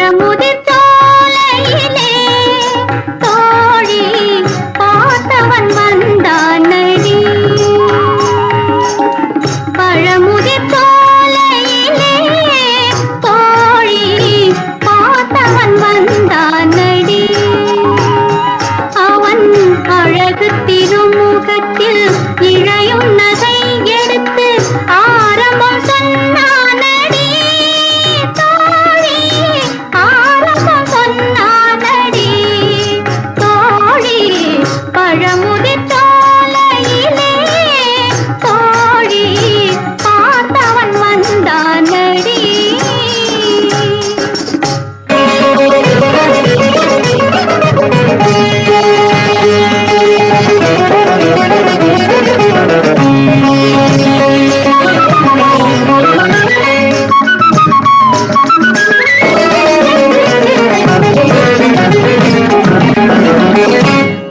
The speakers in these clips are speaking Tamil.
பழமுதிர் சோலையிலே தோழி பார்த்தவன் வந்தானடி. பழமுதிர் சோலையிலே தோழி பார்த்தவன் வந்தானடி. அவன் அழகு திருமுகத்தில் இழையும் நகை எடுத்து ஆரம்பம் சொன்னானடி. தோழி ஆரம்பம் சொன்னானடி. தோழி பழமுதிர் சோலையிலே தோழி பார்த்தவன் வந்தானடி.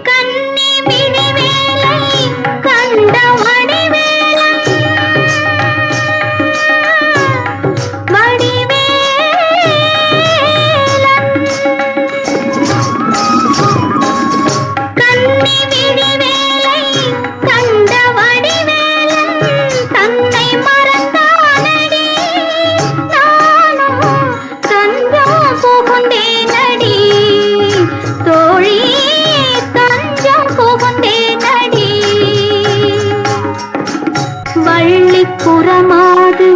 கன்னி விழிவேலை கண்ட வடிவேலன் கன்னி விழிவேலை கண்ட வடிவேலன் தன்னை மறந்தானடி. நானும் தஞ்சம் புகுந்தேனடி. தோழி தஞ்சம் புகுந்தேனடி. வள்ளி புறமாது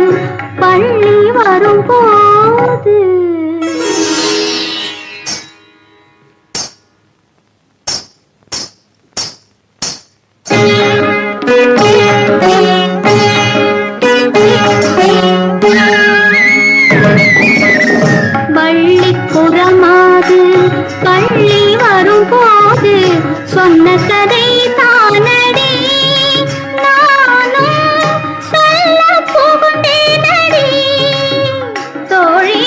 பள்ளி வரும்போது வள்ளி புறமாது பள்ளி வரும்போது சொன்ன கதை தானடி. நானும் சொல்ல புகுந்தேனடி. தோழி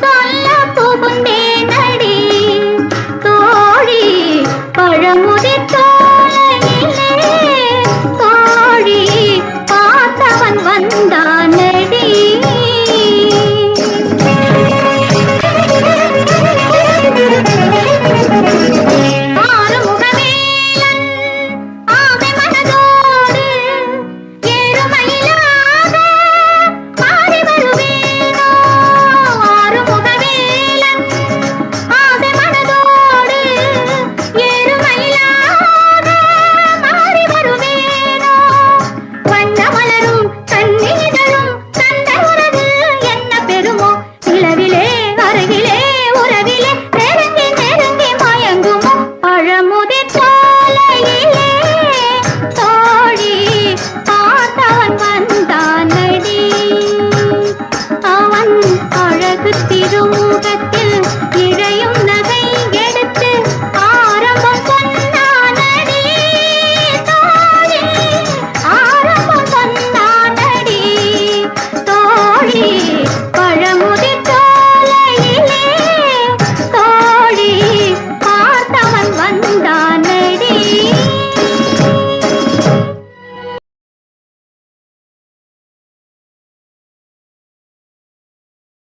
சொல்ல புகுந்தேனடி. தோழி பழமுதிர் சோலையிலே தோழி பார்த்தவன் வந்தானடி. ஆறுமுகவேலன் ஆமை மனதோடு ஏறுமயிலாக மாறி வருவேனோ. ஆறுமுகவேலன் ஆமை மனதோடு ஏறுமயிலாக மாறி வருவேனோ. வண்ண மலரும் கண்ணீதழும் தந்த உறவு என்ன பெறுமோ. நிலவிலே அருகிலே உறவிலே